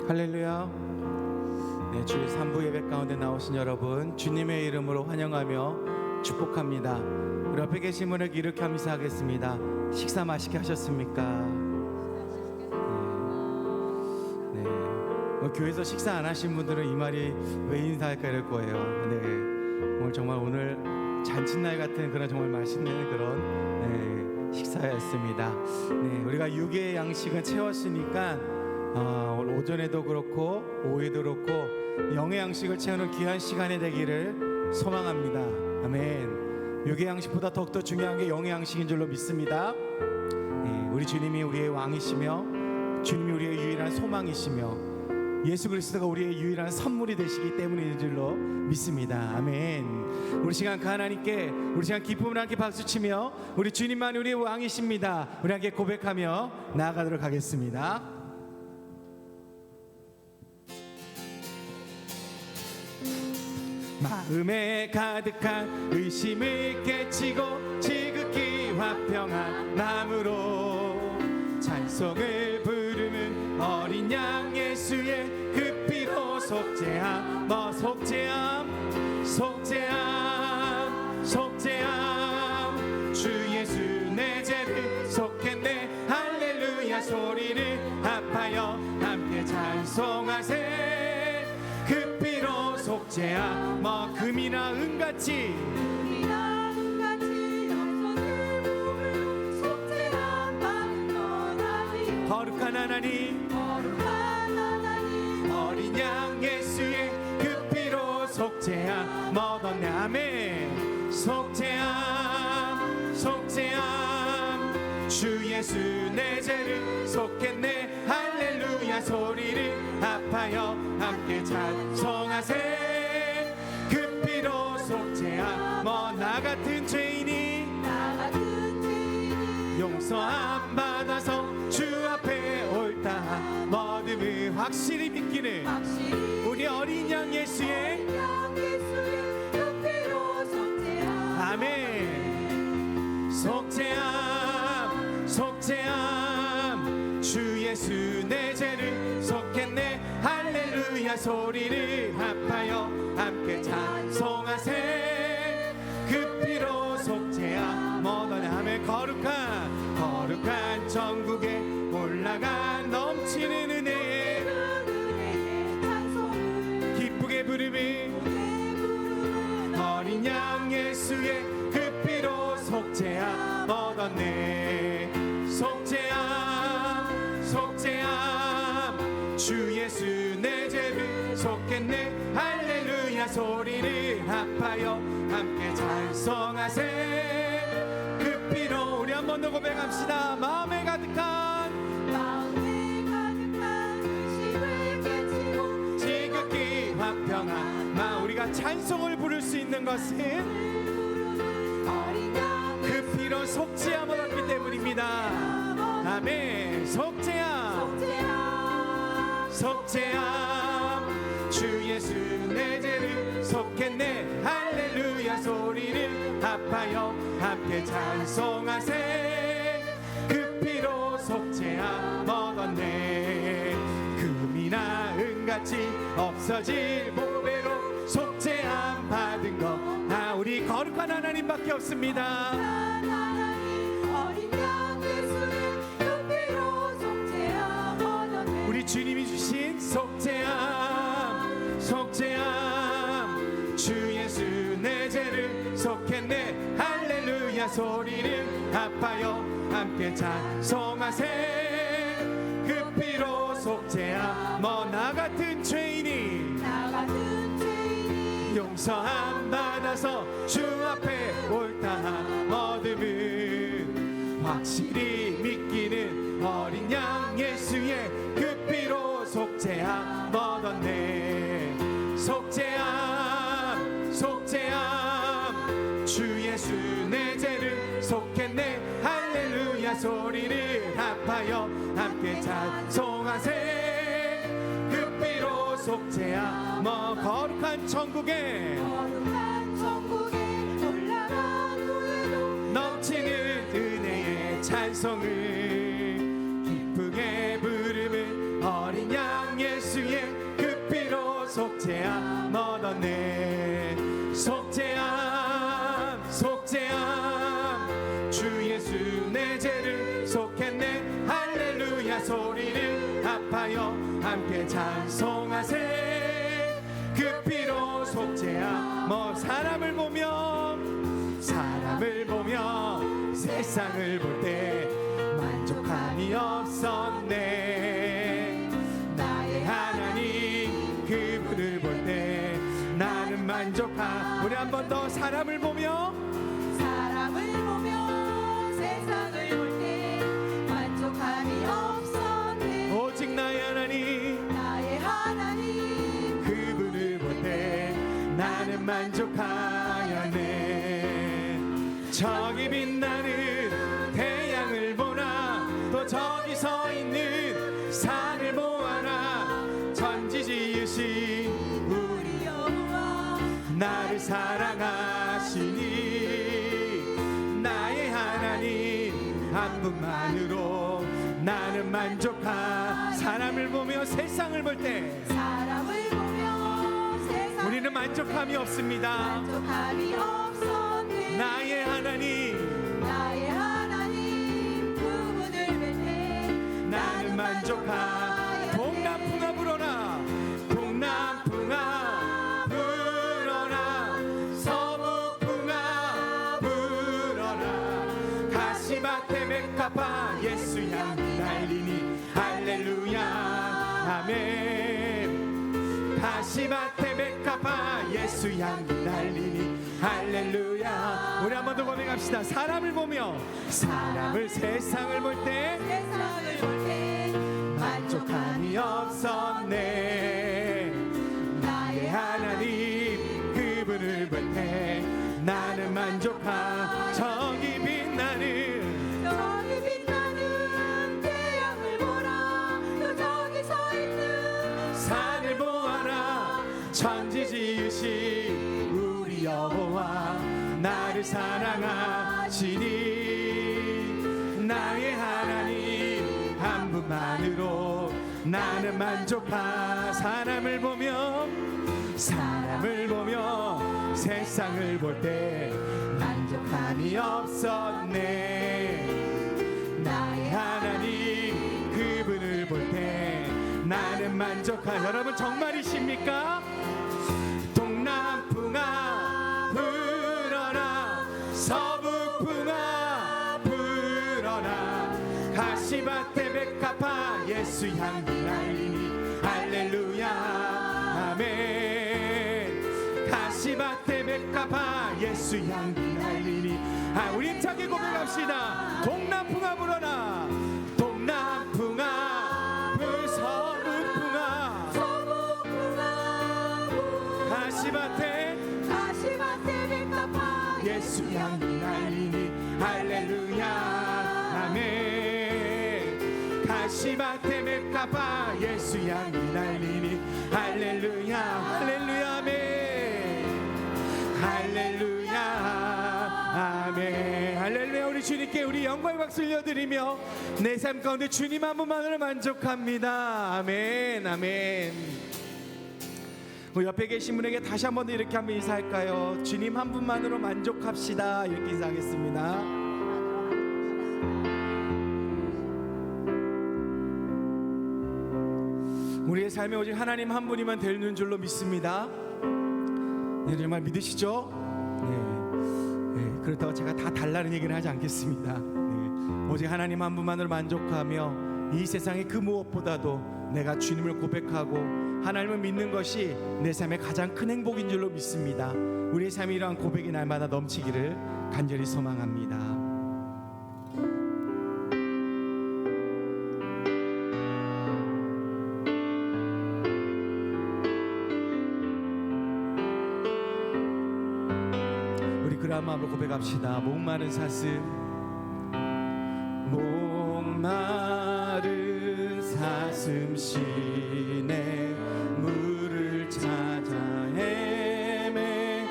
할렐루야. 네, 주일 3부 예배 가운데 나오신 여러분 주님의 이름으로 환영하며 축복합니다. 우리 옆에 계신 분에게 이렇게 감사하겠습니다. 식사 맛있게 하셨습니까? 네. 교회에서 식사 안 하신 분들은 이 말이 왜 인사할까 이럴 거예요. 네. 오늘 정말 잔칫날 같은 그런 정말 맛있는 그런 식사였습니다. 네, 우리가 6의 양식은 채웠으니까 오늘 오전에도 그렇고 오후에도 그렇고 영의 양식을 채우는 귀한 시간이 되기를 소망합니다. 아멘. 6의 양식보다 더욱더 중요한 게 영의 양식인 줄로 믿습니다. 네, 우리 주님이 우리의 왕이시며 주님이 우리의 유일한 소망이시며 예수 그리스도가 우리의 유일한 선물이 되시기 때문인 줄로 믿습니다. 아멘. 우리 시간 그 하나님께 우리 시간 기쁨을 함께 박수치며 우리 주님만이 우리의 왕이십니다. 우리 함께 고백하며 나아가도록 하겠습니다. 마음에 가득한 의심을 깨치고 지극히 화평한 마음으로 찬송을 부르는 어린 양 예수의 그 피로 속죄함 속죄함 주 예수 내 죄를 속했네 할렐루야 소리를 합하여 함께 찬송하세 그 피로 속죄함 금이나 은같이 거룩한 하나님 어린 양 예수의 그 피로 속죄함 얻었네. 아멘. 속죄함 주 예수 내 죄를 속했네 할렐루야 소리를 합하여 함께 찬송하세 그 피로 속죄함 나 같은 죄인이 용서함 받아서 주 앞에 옳다 믿음을 확실히 믿기는 우리 어린 양 예수의 그 피로 속죄함 아멘. 속죄함 주 예수 내 죄를 속했네 할렐루야 소리를 합하여 함께 찬송하세 그 피로 속죄함 아멘. 거룩한 천국에 올라가 넘치는 은혜에 기쁘게 부르는 어린 양 예수의 그 피로 속죄함 얻었네. 속죄함 주 예수 내 죄를 속했네 할렐루야 소리를 합하여 함께 찬송하세 그 피로 우리 한 번 더 고백합시다. 마음에 가득한 의심을 깨치고 지극히 화평한 우리가 찬송을 부를 수 있는 것은 그 피로 속죄함을 얻기 때문입니다. 아멘. 속죄함 주 예수 내 죄를 속했네 할렐루야 소리를 합하여 함께 찬송하세 그 피로 속죄함 얻었네. 금이나 은같이 없어질 보배로 속죄함 받은 거 우리 거룩한 하나님밖에 없습니다. 우리 주님이 주신 속죄함 주 예수 내 죄를 속했네 할렐루야 소리를 합하여 함께 찬송하세 그 피로 속죄함 나 같은 죄인이 용서함 받아서 주 앞에 옳다 얻음은 확실히 믿기는 어린 양 예수의 그 피로 속죄함 얻었네. 속죄함 주 예수 내 죄를 속했네 할렐루야 소리를 합하여 함께 찬송하세 그 피로 속죄함 거룩한 천국에 올라간 후에도 넘치는 은혜의 찬송을 기쁘게 부르는 어린 양 예수 함께 찬송하세. 그 피로 속죄함. 사람을 보며 세상을 볼 때 만족함이 없었네. 나의 하나님 그분을 볼 때 나는 만족함. 우리 한 번 더. 사람을 보며 세상을 볼 때 만족함이 없었네. 오직 나의 하나님 그분을 볼 때 나는 만족하였네. 저기 빛나는 태양을 보나 또 저기 서 있는 산을 보아라. 천지지으신 우리 여호와 나를 사랑하시니 나의 하나님 한 분만으로 나는 만족하. 사람을 보며 세상을 볼 때 우리는 만족함이 없습니다. 나의 하나님 그분을 뵐 때 나는 만족하. 동남풍아 불어라. 동남풍아 불어라. 서북풍아 불어라. 가시밭에 맥가파 예수 향기 날리니 할렐루야 아멘. 가시밭에 맥가파 예수 향기 날리니 할렐루야. 우리 한 번 더 고백합시다. 사람을 보며 세상을 볼 때 만족함이 없었네. 나의 하나님 그분을 볼 때 나는 만족하. 저기 빛나는 태양을 보라. 또 저기 서 있는 산을 보아라. 천지지으신 우리 여호와 나를 사랑하시니 나의 하나님 한 분만으로 나는 만족하. 사람을 보며 세상을 볼 때 만족함이 없었네. 나의 하나님 그분을 볼 때 나는 만족하. 여러분 정말이십니까? 동남풍아 불어라. 서북풍아 불어라. 가시밭에 백합화 예수 향기 날리니 할렐루야 아멘. 가시밭에 백합화 예수 향기 날리니 우리 힘차게 고백합시다. 동남풍아 불어라. 동남풍아 서북풍아 가시밭에 백합화 예수 향기 날리니 할렐루야 아멘. 가시밭에 백합화 예수 향기 날리니 할렐루야 할렐루야 아멘. 할렐루야 아멘. 할렐루야. 우리 주님께 우리 영광의 박수 올려드리며 내 삶 가운데 주님 한 분만으로 만족합니다. 아멘 아멘. 우리 옆에 계신 분에게 다시 한 번 더 이렇게 한번 인사할까요? 주님 한 분만으로 만족합시다. 이렇게 인사하겠습니다. 우리의 삶에 오직 하나님 한 분이만 되는 줄로 믿습니다. 네, 정말 믿으시죠? 네. 그렇다고 제가 다 달라는 얘기는 하지 않겠습니다. 네. 오직 하나님 한 분만으로 만족하며 이 세상의 그 무엇보다도 내가 주님을 고백하고 하나님을 믿는 것이 내 삶의 가장 큰 행복인 줄로 믿습니다. 우리의 삶이 이러한 고백이 날마다 넘치기를 간절히 소망합니다. 우리 그러한 마음으로 고백합시다. 목마른 사슴 목마른 사슴 시내 물을 찾아 헤매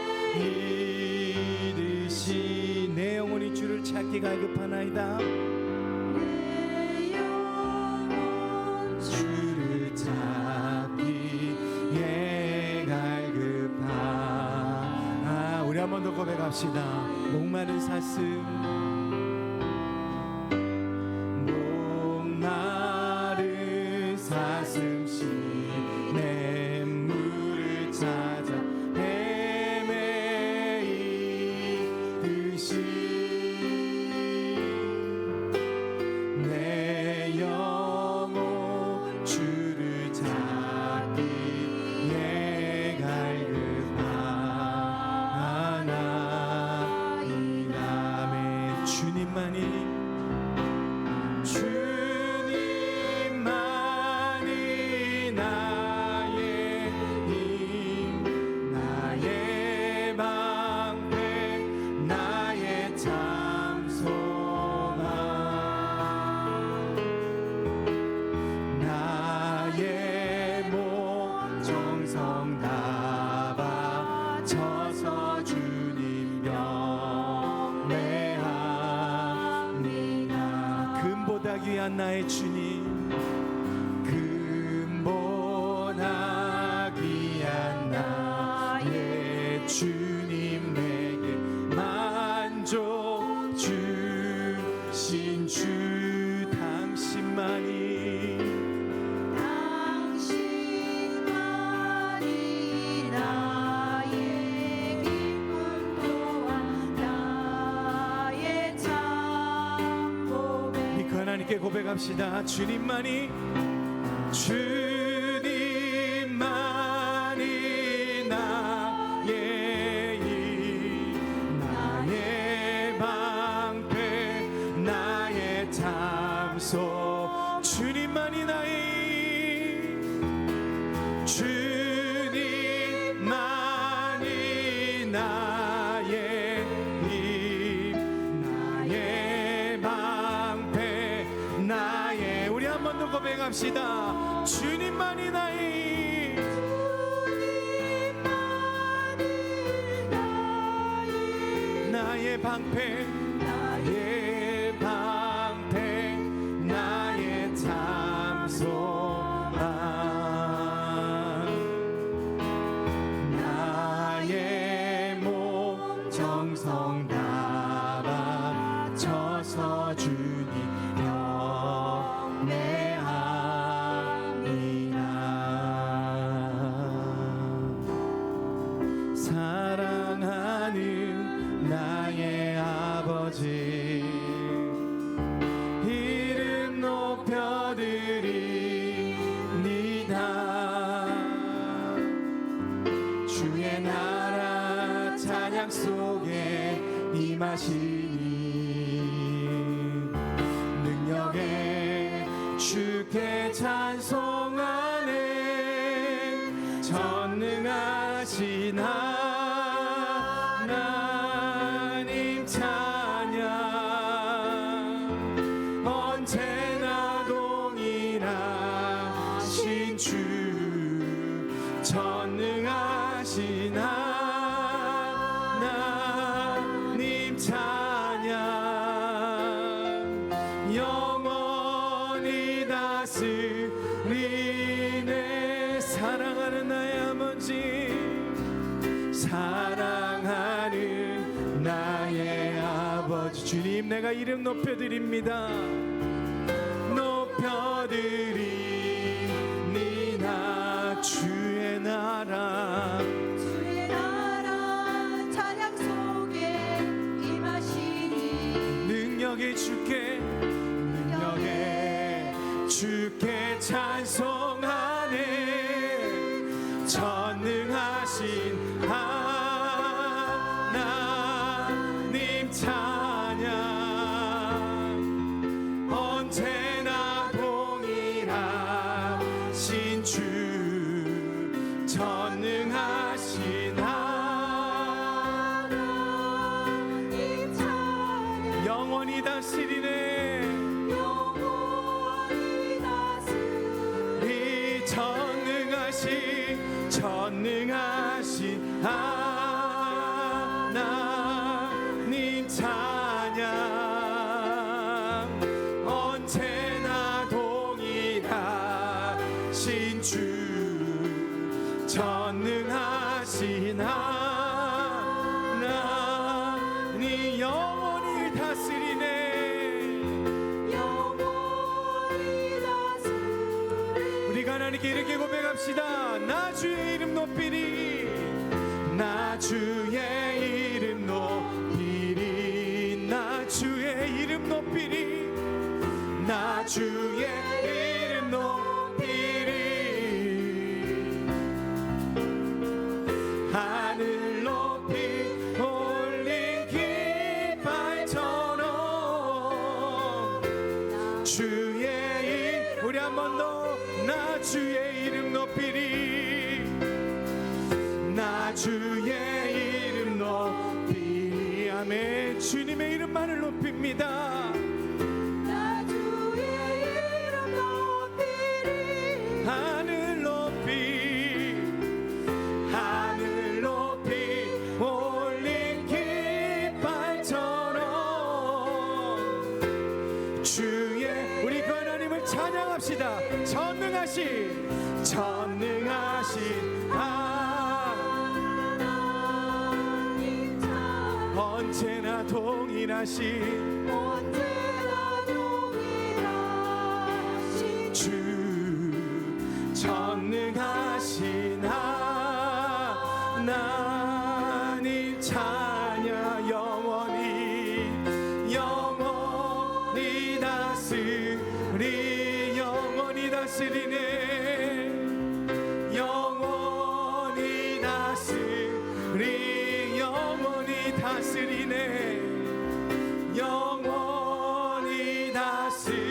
이르시 내 영혼이 주를 찾기 갈급하나이다. 내 영혼 주를 찾기에 갈급하. 우리 한 번 더 고백합시다. 목마른 사슴 목마른 사슴 시 함께 고백합시다. 주님만이 나의 힘, 나의 방패, 나의 담소. 주님만이 나의 힘, 주님만이 나의 힘, 나의 방패, 나의. 우리 한 번 더 고백합시다. 주님만이 나의 힘, 나의 방패, 나의 방패, 나의 담소망, 나의 몸 정성 다 바쳐서 주님 경배합니다. 사랑하는 나의 아버지, 이름 높여드립니다. 주의 나라 찬양 속에 임하시니 능력에 주께 찬송하네. 전능하신 하나님 찬양, 언제나 동일하신 주, 전능하신 하나님 찬양, 영원히 다스리네. 사랑하는 나의 아버지, 사랑하는 나의 아버지. 주님, 내가 이름 높여드립니다. 높여드립니다. 주의 나라 찬양 속에 임하시니 능력에 주께 찬송하네. 전능하신 하나님 찬양, 언제나 동일하신 주, 전능하신 하나님 찬양, 영원히 다스리네. 전능하신 하나님 찬양, 언제나 동일하신 주, 전능하신 하나님, 영원히 다스리네. 영원히 다스리네. 우리가 하나님께 이렇게 고백합시다. 나 주의 이름 높이리, 나 주의 이름 높이리, 나 주의 이름 높이리, 나 주의 이름 높이리. 하늘 높이 올린 깃발처럼 주의 이름. 우리 한 번 더. 나 주의 이름 높이리, 나 주의 이름 높이리. 아멘. 주님의 이름만을 높입니다. 나 주의 이름 높이리. 하늘 높이, 하늘 높이 올린 깃발처럼 주의. 우리 그 하나님을 찬양합시다. 전능하신 하나님 찬양, 언제나 동일하신 주, 전능하신 하나님 찬양, 영원히 다스리네. 다스리네 영원히 다스리네.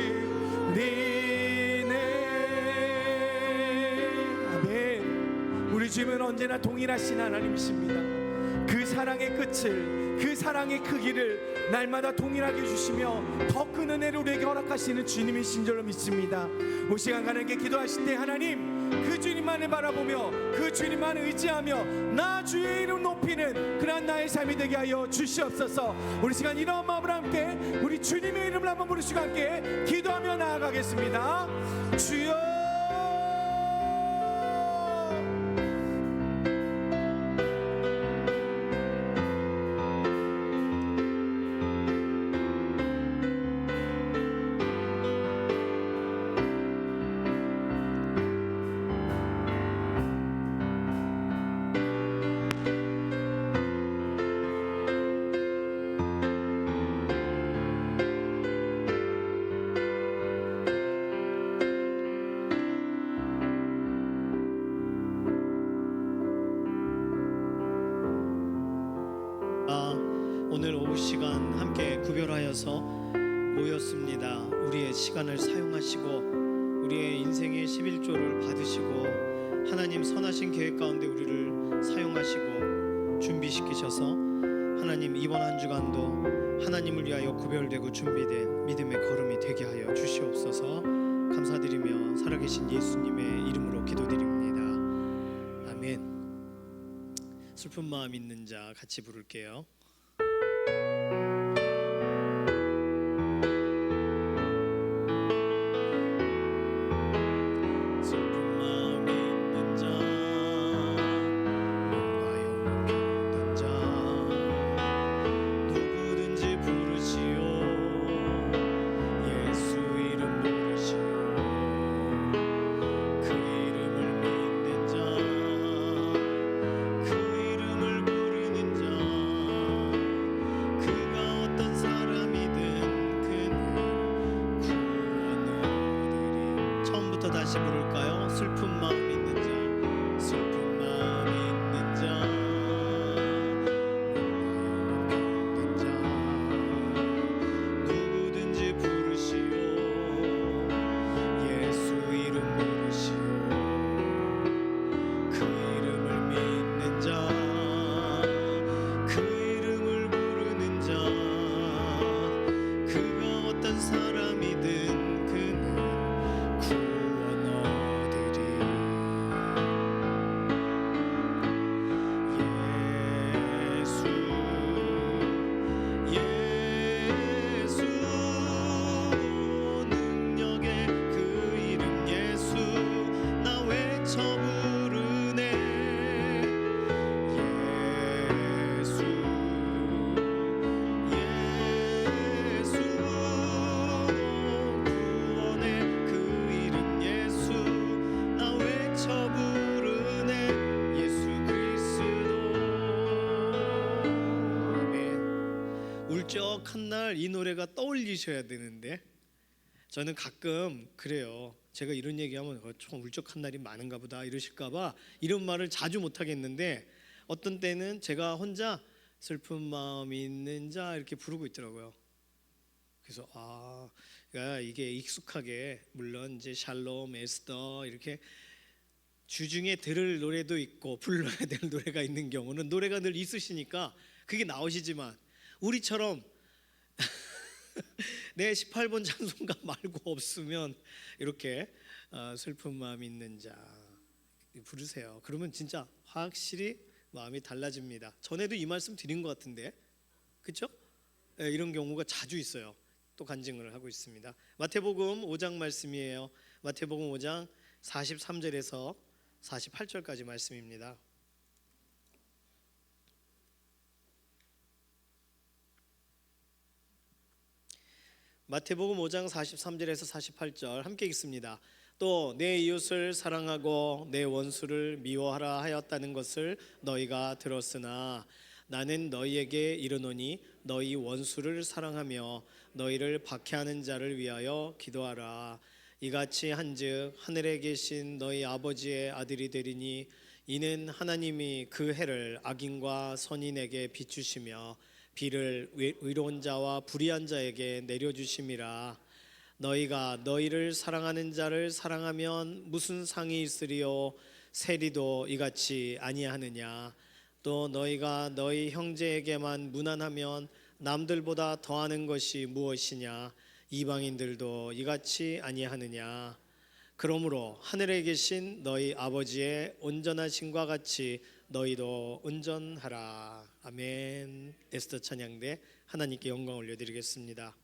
아멘. 우리 주님은 언제나 동일하신 하나님이십니다. 그 사랑의 끝을, 그 사랑의 크기를 날마다 동일하게 주시며 더 큰 은혜를 우리에게 허락하시는 주님이신 줄로 믿습니다. 이 시간 가는게 기도하실 때 하나님 그 주님만을 바라보며 그 주님만 의지하며 나 주의 이름 높이는 그러한 나의 삶이 되게 하여 주시옵소서. 우리 시간 이런 마음으로 함께 우리 주님의 이름을 한번 부르시고 함께 기도하며 나아가겠습니다. 주여. 오늘 오후 시간 함께 구별하여서 모였습니다. 우리의 시간을 사용하시고 우리의 인생의 11조를 받으시고 하나님 선하신 계획 가운데 우리를 사용하시고 준비시키셔서 하나님 이번 한 주간도 하나님을 위하여 구별되고 준비된 믿음의 걸음이 되게 하여 주시옵소서. 감사드리며 살아계신 예수님의 이름으로 기도드립니다. 아멘. 슬픈 마음 있는 자 같이 부를게요. 슬픈 마음 있는 자 뭔가요 겪는 자 누구든지 부르시오 예수 이름 부르시오 그 이름을 믿는 자 그 이름을 부르는 자 그가 어떤 사람이든 그는 구원 얻으리. 처음부터 다시 부를까요? 슬픈 마음 있는 자 슬픈 마음 있는 자 겪는 자 누구든지 부르시오 예수 이름 부르시오 그 이름을 믿는 자 그 이름을 부르는 자 그가 어떤 사람이든 그는 구원 얻으리. 예수 능력의 그 이름 예수 나 외쳐 부르네 예수 구원의 그 이름 예수 나 외쳐 부르네 예수 그리스도. 아멘. 울적한 날 이 노래가 떠올리셔야 되는데 저는 가끔 그래요. 제가 이런 얘기하면 좀 울적한 날이 많은가 보다 이러실까봐 이런 말을 자주 못하겠는데 어떤 때는 제가 혼자 슬픈 마음 있는 자 이렇게 부르고 있더라고요. 그래서 그러니까 이게 익숙하게 물론 이제 샬롬, 에스더 이렇게 주중에 들을 노래도 있고 불러야 될 노래가 있는 경우는 노래가 늘 있으시니까 그게 나오시지만 우리처럼 내 18번 찬송가 말고 없으면 이렇게 슬픈 마음 있는 자 부르세요. 그러면 진짜 확실히 마음이 달라집니다. 전에도 이 말씀 드린 것 같은데 그렇죠? 이런 경우가 자주 있어요. 또 간증을 하고 있습니다. 마태복음 5장 말씀이에요. 마태복음 5장 43절에서 48절까지 말씀입니다. 마태복음 5장 43절에서 48절 함께 읽습니다. 또 내 이웃을 사랑하고 내 원수를 미워하라 하였다는 것을 너희가 들었으나 나는 너희에게 이르노니 너희 원수를 사랑하며 너희를 박해하는 자를 위하여 기도하라. 이같이 한즉 하늘에 계신 너희 아버지의 아들이 되리니 이는 하나님이 그 해를 악인과 선인에게 비추시며 비를 의로운 자와 불의한 자에게 내려주심이라. 너희가 너희를 사랑하는 자를 사랑하면 무슨 상이 있으리요? 세리도 이같이 아니하느냐? 또 너희가 너희 형제에게만 무난하면 남들보다 더하는 것이 무엇이냐? 이방인들도 이같이 아니하느냐? 그러므로 하늘에 계신 너희 아버지의 온전하심과 같이 너희도 온전하라. 아멘. 에스더 찬양대 하나님께 영광 올려드리겠습니다.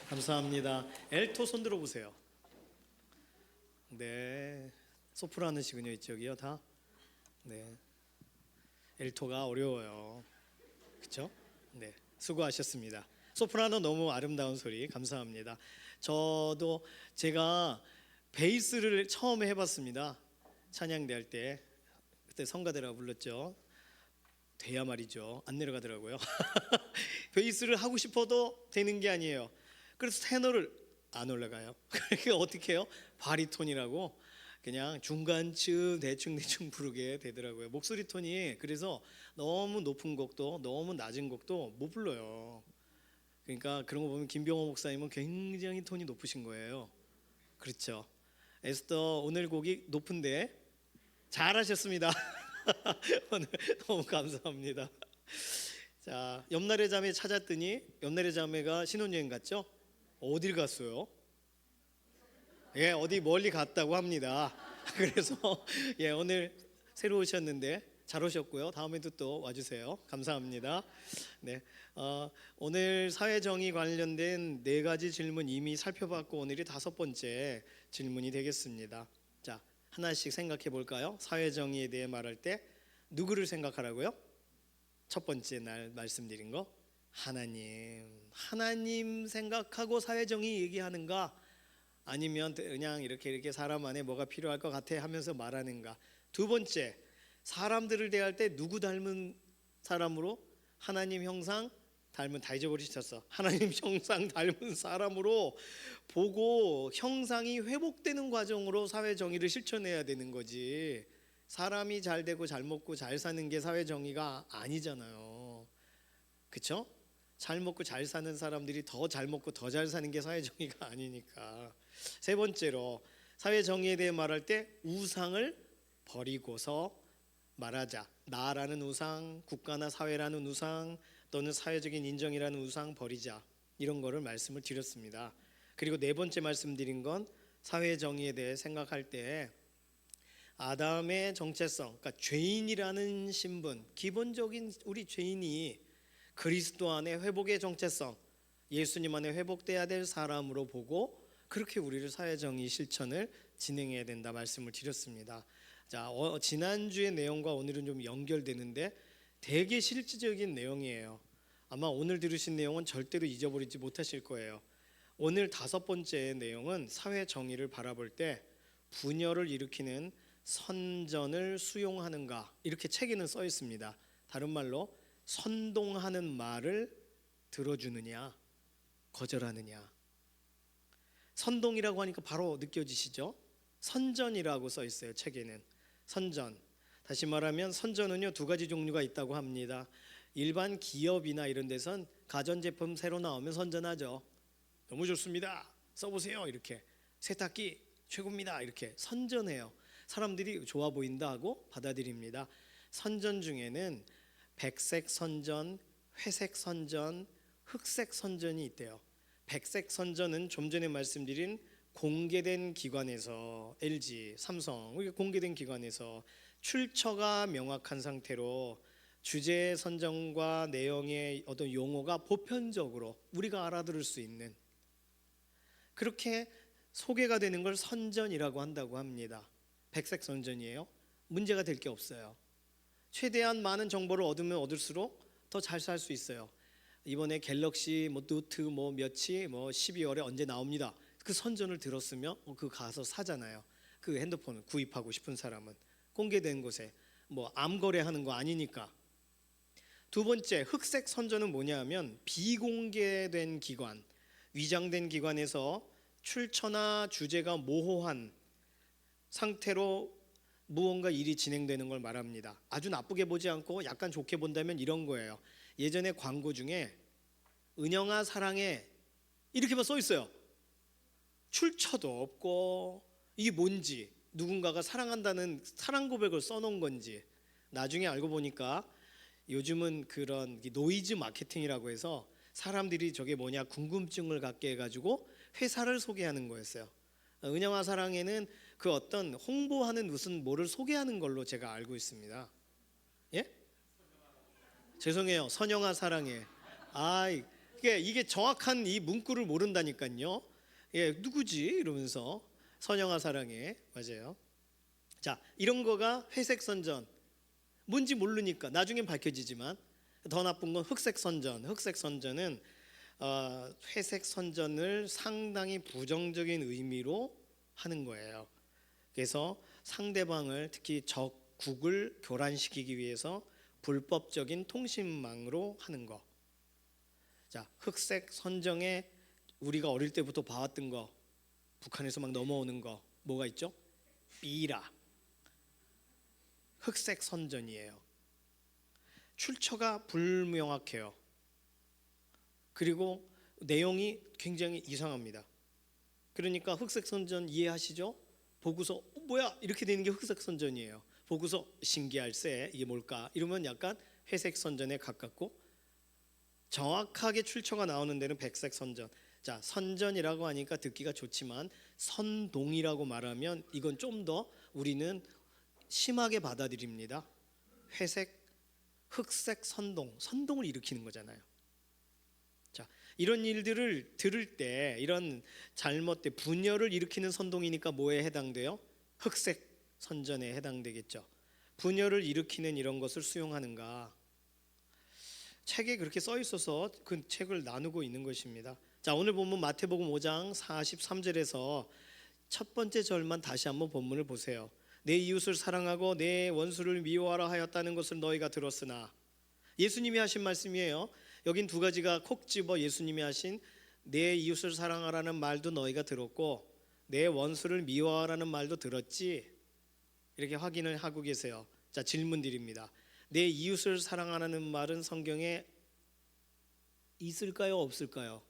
감사합니다. 엘토 손 들어보세요. 네, 소프라노시군요. 이쪽이요 다. 네, 엘토가 어려워요. 그렇죠? 네, 수고하셨습니다. 소프라노 너무 아름다운 소리 감사합니다. 저도 제가 베이스를 처음에 해봤습니다. 찬양대 할 때 그때 성가대라고 불렀죠. 돼야 말이죠. 안 내려가더라고요. 베이스를 하고 싶어도 되는 게 아니에요. 그래서 테너를 안 올라가요. 그러니까 어떻게 해요? 바리톤이라고 그냥 중간쯤 대충 부르게 되더라고요. 목소리 톤이 그래서 너무 높은 곡도 너무 낮은 곡도 못 불러요. 그러니까 그런 거 보면 김병호 목사님은 굉장히 톤이 높으신 거예요. 그렇죠? 에스더 오늘 곡이 높은데 잘하셨습니다. 오늘 너무 감사합니다. 자, 옆나래 자매 찾았더니 옆나래 자매가 신혼여행 갔죠? 어딜 갔어요? 예, 어디 멀리 갔다고 합니다. 그래서 예, 오늘 새로 오셨는데 잘 오셨고요. 다음에도 또 와주세요. 감사합니다. 네, 오늘 사회정의 관련된 4가지 질문 이미 살펴봤고 오늘이 5번째 질문이 되겠습니다. 자, 하나씩 생각해 볼까요? 사회정의에 대해 말할 때 누구를 생각하라고요? 첫 번째 날 말씀드린 거 하나님 생각하고 사회정의 얘기하는가? 아니면 그냥 이렇게 사람 안에 뭐가 필요할 것 같아 하면서 말하는가? 두 번째, 사람들을 대할 때 누구 닮은 사람으로? 하나님 형상 닮은, 다 잊어버리셨어. 하나님 형상 닮은 사람으로 보고 형상이 회복되는 과정으로 사회정의를 실천해야 되는 거지. 사람이 잘 되고 잘 먹고 잘 사는 게 사회정의가 아니잖아요. 그렇죠? 잘 먹고 잘 사는 사람들이 더 잘 먹고 더 잘 사는 게 사회정의가 아니니까. 세 번째로 사회 정의에 대해 말할 때 우상을 버리고서 말하자. 나라는 우상, 국가나 사회라는 우상, 또는 사회적인 인정이라는 우상 버리자. 이런 거를 말씀을 드렸습니다. 그리고 네 번째 말씀드린 건 사회 정의에 대해 생각할 때 아담의 정체성, 그러니까 죄인이라는 신분, 기본적인 우리 죄인이 그리스도 안에 회복의 정체성, 예수님 안에 회복돼야 될 사람으로 보고 그렇게 우리를 사회 정의 실천을 진행해야 된다 말씀을 드렸습니다. 자, 지난주의 내용과 오늘은 좀 연결되는데 되게 실질적인 내용이에요. 아마 오늘 들으신 내용은 절대로 잊어버리지 못하실 거예요. 오늘 다섯 번째 내용은 사회 정의를 바라볼 때 분열을 일으키는 선전을 수용하는가, 이렇게 책에는 써 있습니다. 다른 말로 선동하는 말을 들어주느냐 거절하느냐. 선동이라고 하니까 바로 느껴지시죠? 선전이라고 써 있어요. 책에는. 선전. 다시 말하면 선전은요, 두 가지 종류가 있다고 합니다. 일반 기업이나 이런 데선 가전제품 새로 나오면 선전하죠. 너무 좋습니다, 써보세요, 이렇게. 세탁기 최고입니다, 이렇게 선전해요. 사람들이 좋아 보인다 하고 받아들입니다. 선전 중에는 백색 선전, 회색 선전, 흑색 선전이 있대요. 백색 선전은 좀 전에 말씀드린 공개된 기관에서, LG, 삼성, 공개된 기관에서 출처가 명확한 상태로 주제 선정과 내용의 어떤 용어가 보편적으로 우리가 알아들을 수 있는, 그렇게 소개가 되는 걸 선전이라고 한다고 합니다. 백색 선전이에요. 문제가 될 게 없어요. 최대한 많은 정보를 얻으면 얻을수록 더 잘 살 수 있어요. 이번에 갤럭시 노트 몇이 12월에 언제 나옵니다. 그 선전을 들었으면 그 가서 사잖아요. 그 핸드폰을 구입하고 싶은 사람은 공개된 곳에 암 거래하는 거 아니니까. 두 번째, 흑색 선전은 뭐냐면 비공개된 기관, 위장된 기관에서 출처나 주제가 모호한 상태로 무언가 일이 진행되는 걸 말합니다. 아주 나쁘게 보지 않고 약간 좋게 본다면 이런 거예요. 예전에 광고 중에 은영아 사랑해 이렇게만 써 있어요. 출처도 없고 이게 뭔지, 누군가가 사랑한다는 사랑 고백을 써놓은 건지. 나중에 알고 보니까 요즘은 그런 노이즈 마케팅이라고 해서 사람들이 저게 뭐냐 궁금증을 갖게 해가지고 회사를 소개하는 거였어요. 은영아 사랑에는 그 어떤 홍보하는 무슨 뭐를 소개하는 걸로 제가 알고 있습니다. 예? 죄송해요. 선영아 사랑해. 이게 정확한 이 문구를 모른다니까요. 예, 누구지? 이러면서 선영아 사랑해. 맞아요. 자, 이런 거가 회색 선전. 뭔지 모르니까 나중엔 밝혀지지만, 더 나쁜 건 흑색 선전. 흑색 선전은 회색 선전을 상당히 부정적인 의미로 하는 거예요. 그래서 상대방을, 특히 적국을 교란시키기 위해서 불법적인 통신망으로 하는 거. 자, 흑색 선정에 우리가 어릴 때부터 봐왔던 거, 북한에서 막 넘어오는 거 뭐가 있죠? 삐라. 흑색 선전이에요. 출처가 불명확해요. 그리고 내용이 굉장히 이상합니다. 그러니까 흑색 선전 이해하시죠? 보고서 뭐야 이렇게 되는 게 흑색 선전이에요. 보고서 신기할세, 이게 뭘까? 이러면 약간 회색 선전에 가깝고, 정확하게 출처가 나오는 데는 백색 선전. 자, 선전이라고 하니까 듣기가 좋지만 선동이라고 말하면 이건 좀 더 우리는 심하게 받아들입니다. 회색, 흑색 선동을 일으키는 거잖아요. 자, 이런 일들을 들을 때, 이런 잘못된 분열을 일으키는 선동이니까 뭐에 해당돼요? 흑색 선전에 해당되겠죠. 분열을 일으키는 이런 것을 수용하는가? 책에 그렇게 써 있어서 그 책을 나누고 있는 것입니다. 자, 오늘 본문 마태복음 5장 43절에서 첫 번째 절만 다시 한번 본문을 보세요. 내 이웃을 사랑하고 내 원수를 미워하라 하였다는 것을 너희가 들었으나, 예수님이 하신 말씀이에요. 여긴 두 가지가 콕 집어 예수님이 하신 내 이웃을 사랑하라는 말도 너희가 들었고 내 원수를 미워하라는 말도 들었지, 이렇게 확인을 하고 계세요. 자, 질문 드립니다. 내 이웃을 사랑하라는 말은 성경에 있을까요? 없을까요?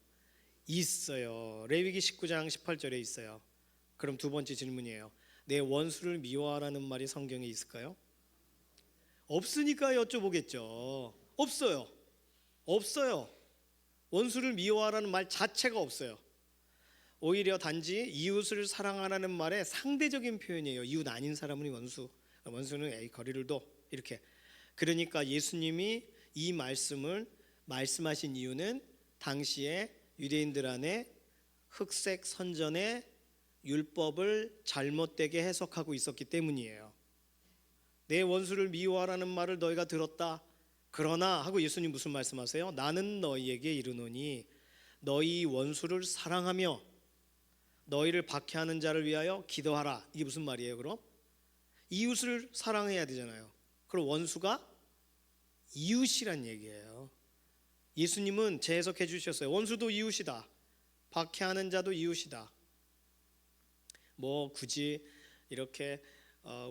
있어요. 레위기 19장 18절에 있어요. 그럼 두 번째 질문이에요. 내 원수를 미워하라는 말이 성경에 있을까요? 없으니까 여쭤보겠죠. 없어요. 없어요. 원수를 미워하라는 말 자체가 없어요. 오히려 단지 이웃을 사랑하라는 말의 상대적인 표현이에요. 이웃 아닌 사람은 원수. 원수는 에이 거리를 둬. 이렇게. 그러니까 예수님이 이 말씀을 말씀하신 이유는 당시에 유대인들 안에 흑색 선전의 율법을 잘못되게 해석하고 있었기 때문이에요. 내 원수를 미워하라는 말을 너희가 들었다. 그러나 하고 예수님 무슨 말씀하세요? 나는 너희에게 이르노니 너희 원수를 사랑하며 너희를 박해하는 자를 위하여 기도하라. 이게 무슨 말이에요? 그럼 이웃을 사랑해야 되잖아요. 그럼 원수가 이웃이란 얘기예요. 예수님은 재해석해 주셨어요. 원수도 이웃이다. 박해하는 자도 이웃이다. 뭐 굳이 이렇게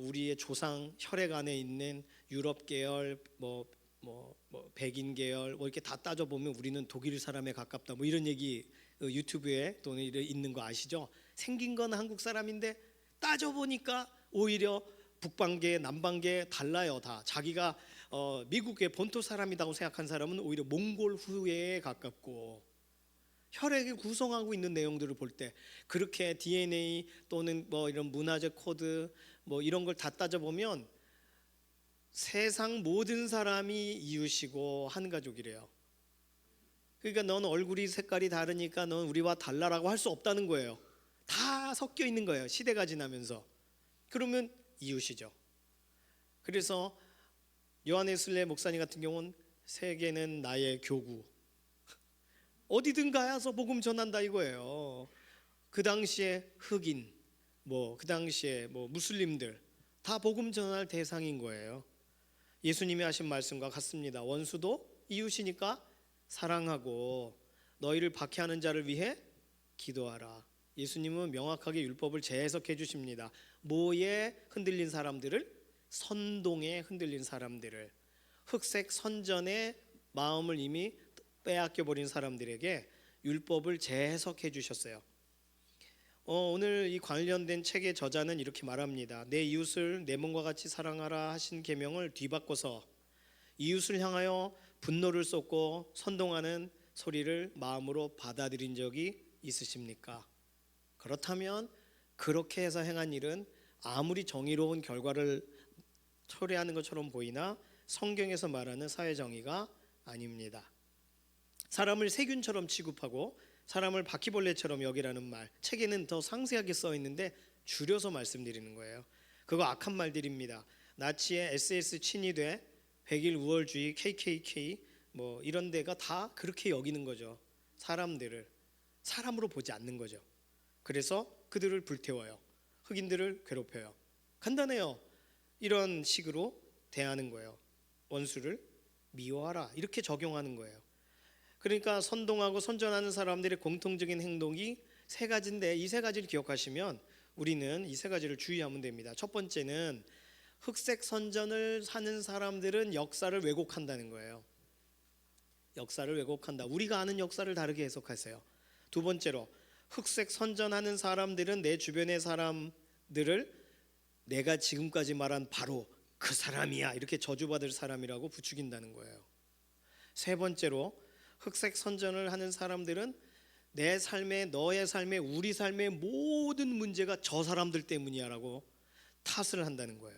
우리의 조상 혈액 안에 있는 유럽 계열, 뭐 백인 계열, 뭐 이렇게 다 따져 보면 우리는 독일 사람에 가깝다. 뭐 이런 얘기 유튜브에 또는 있는 거 아시죠? 생긴 건 한국 사람인데 따져 보니까 오히려 북방계, 남방계 달라요. 다 자기가 미국의 본토 사람이라고 생각한 사람은 오히려 몽골 후예에 가깝고 혈액을 구성하고 있는 내용들을 볼 때 그렇게 DNA 또는 뭐 이런 문화적 코드 뭐 이런 걸 다 따져 보면 세상 모든 사람이 이웃이고 한 가족이래요. 그러니까 넌 얼굴이 색깔이 다르니까 넌 우리와 달라라고 할 수 없다는 거예요. 다 섞여 있는 거예요. 시대가 지나면서. 그러면 이웃이죠. 그래서 요한웨슬레 목사님 같은 경우는 세계는 나의 교구. 어디든 가서 복음 전한다 이거예요. 그 당시에 흑인, 뭐 그 당시에 뭐 무슬림들 다 복음 전할 대상인 거예요. 예수님이 하신 말씀과 같습니다. 원수도 이웃이니까 사랑하고 너희를 박해하는 자를 위해 기도하라. 예수님은 명확하게 율법을 재해석해 주십니다. 뭐에 흔들린 사람들을? 선동에 흔들린 사람들을, 흑색 선전의 마음을 이미 빼앗겨 버린 사람들에게 율법을 재해석해 주셨어요. 오늘 이 관련된 책의 저자는 이렇게 말합니다. 내 이웃을 내 몸과 같이 사랑하라 하신 계명을 뒤바꿔서 이웃을 향하여 분노를 쏟고 선동하는 소리를 마음으로 받아들인 적이 있으십니까? 그렇다면 그렇게 해서 행한 일은 아무리 정의로운 결과를 초래하는 것처럼 보이나 성경에서 말하는 사회정의가 아닙니다. 사람을 세균처럼 취급하고 사람을 바퀴벌레처럼 여기라는 말, 책에는 더 상세하게 써 있는데 줄여서 말씀드리는 거예요. 그거 악한 말들입니다. 나치의 SS 친위대, 백일 우월주의, KKK 뭐 이런 데가 다 그렇게 여기는 거죠. 사람들을 사람으로 보지 않는 거죠. 그래서 그들을 불태워요. 흑인들을 괴롭혀요. 간단해요. 이런 식으로 대하는 거예요. 원수를 미워하라 이렇게 적용하는 거예요. 그러니까 선동하고 선전하는 사람들의 공통적인 행동이 세 가지인데 이 세 가지를 기억하시면 우리는 이 세 가지를 주의하면 됩니다. 첫 번째는 흑색 선전을 하는 사람들은 역사를 왜곡한다는 거예요. 역사를 왜곡한다. 우리가 아는 역사를 다르게 해석하세요. 두 번째로 흑색 선전하는 사람들은 내 주변의 사람들을 내가 지금까지 말한 바로 그 사람이야 이렇게 저주받을 사람이라고 부추긴다는 거예요. 세 번째로 흑색 선전을 하는 사람들은 내 삶에 너의 삶에 우리 삶의 모든 문제가 저 사람들 때문이야라고 탓을 한다는 거예요.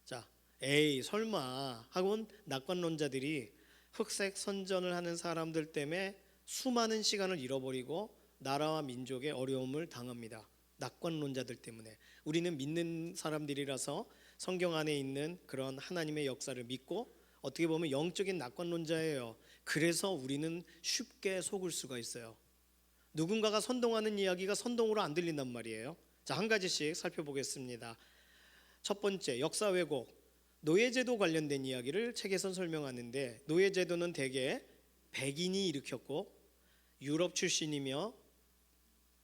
자, 에이 설마 하고는 낙관론자들이 흑색 선전을 하는 사람들 때문에 수많은 시간을 잃어버리고 나라와 민족의 어려움을 당합니다. 낙관론자들 때문에. 우리는 믿는 사람들이라서 성경 안에 있는 그런 하나님의 역사를 믿고 어떻게 보면 영적인 낙관론자예요. 그래서 우리는 쉽게 속을 수가 있어요. 누군가가 선동하는 이야기가 선동으로 안 들린단 말이에요. 자, 한 가지씩 살펴보겠습니다. 첫 번째, 역사 왜곡. 노예제도 관련된 이야기를 책에서 설명하는데 노예제도는 대개 백인이 일으켰고 유럽 출신이며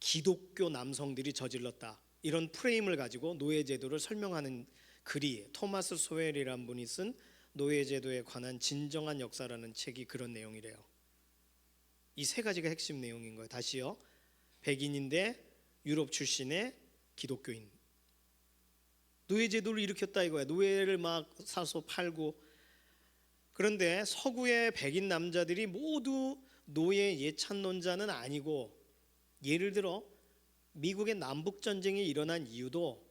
기독교 남성들이 저질렀다. 이런 프레임을 가지고 노예제도를 설명하는 글이 토마스 소웰이라는 분이 쓴 노예제도에 관한 진정한 역사라는 책이 그런 내용이래요. 이 세 가지가 핵심 내용인 거예요. 다시요. 백인인데 유럽 출신의 기독교인. 노예제도를 일으켰다 이거야. 노예를 막 사서 팔고. 그런데 서구의 백인 남자들이 모두 노예 예찬론자는 아니고, 예를 들어 미국의 남북 전쟁이 일어난 이유도